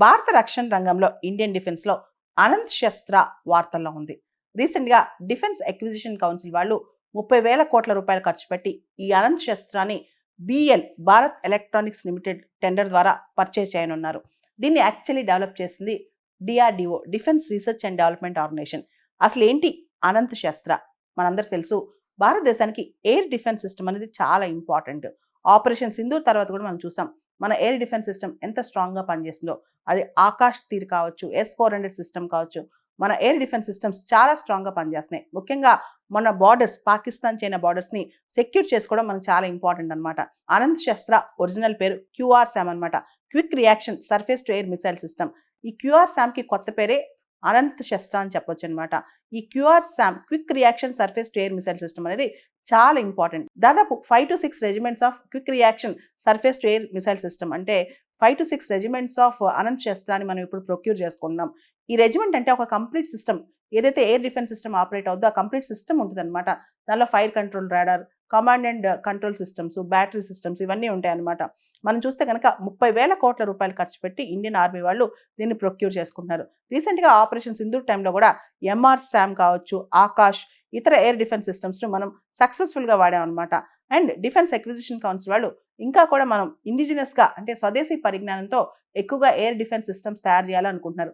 భారత రక్షణ రంగంలో ఇండియన్ డిఫెన్స్లో అనంత్ శస్త్ర వార్తల్లో ఉంది. రీసెంట్గా డిఫెన్స్ అక్విజిషన్ కౌన్సిల్ వాళ్ళు 30,000 కోట్ల రూపాయలు ఖర్చు పెట్టి ఈ అనంత్ శస్త్రాన్ని భారత్ ఎలక్ట్రానిక్స్ లిమిటెడ్ టెండర్ ద్వారా పర్చేజ్ చేయనున్నారు. దీన్ని యాక్చువల్లీ డెవలప్ చేసింది DRDO, defence research and development organisation. అసలు ఏంటి అనంత్ శస్త్ర? మనందరికి తెలుసు, భారతదేశానికి ఎయిర్ డిఫెన్స్ సిస్టమ్ అనేది చాలా ఇంపార్టెంట్. ఆపరేషన్ సింధూర్ తర్వాత కూడా మనం చూసాం మన ఎయిర్ డిఫెన్స్ సిస్టమ్ ఎంత స్ట్రాంగ్గా పనిచేస్తుందో. అది ఆకాష్ తీర్ కావచ్చు, S-400 సిస్టమ్ కావచ్చు, మన ఎయిర్ డిఫెన్స్ సిస్టమ్స్ చాలా స్ట్రాంగ్గా పనిచేస్తున్నాయి. ముఖ్యంగా మన బార్డర్స్, పాకిస్తాన్ చైనా బార్డర్స్ని సెక్యూర్ చేసుకోవడం మనకు చాలా ఇంపార్టెంట్ అనమాట. అనంత్ శస్త్ర ఒరిజినల్ పేరు QRSAM అనమాట, quick reaction surface to air missile system. ఈ QRSAMకి కొత్త పేరే అనంత్ శస్త్ర అని చెప్పొచ్చు అనమాట. ఈ QRSAM quick reaction surface to air missile system అనేది చాలా ఇంపార్టెంట్. దాదాపు 5 to 6 regiments of quick reaction surface to air missile system అంటే 5 to 6 రెజిమెంట్స్ ఆఫ్ అనంత్ శస్త్రాన్ని మనం ఇప్పుడు ప్రొక్యూర్ చేసుకుంటున్నాం. ఈ రెజిమెంట్ అంటే ఒక కంప్లీట్ సిస్టమ్. ఏదైతే ఎయిర్ డిఫెన్స్ సిస్టమ్ ఆపరేట్ అవుద్దో ఆ కంప్లీట్ సిస్టమ్ ఉంటుంది అనమాట. దానిలో fire control radar, command and control systems, battery systems ఇవన్నీ ఉంటాయి అనమాట. మనం చూస్తే కనుక 30,000 కోట్ల రూపాయలు ఖర్చు పెట్టి ఇండియన్ ఆర్మీ వాళ్ళు దీన్ని ప్రొక్యూర్ చేసుకుంటున్నారు. రీసెంట్గా ఆపరేషన్ సింధూర్ టైంలో కూడా MRSAM కావచ్చు, ఆకాష్, ఇతర ఎయిర్ డిఫెన్స్ సిస్టమ్స్ను మనం సక్సెస్ఫుల్గా వాడాం అనమాట. అండ్ డిఫెన్స్ అక్విజిషన్ కౌన్సిల్ వాళ్ళు ఇంకా కూడా మనం ఇండిజినస్గా అంటే స్వదేశీ పరిజ్ఞానంతో ఎక్కువగా ఎయిర్ డిఫెన్స్ సిస్టమ్స్ తయారు చేయాలనుకుంటున్నారు.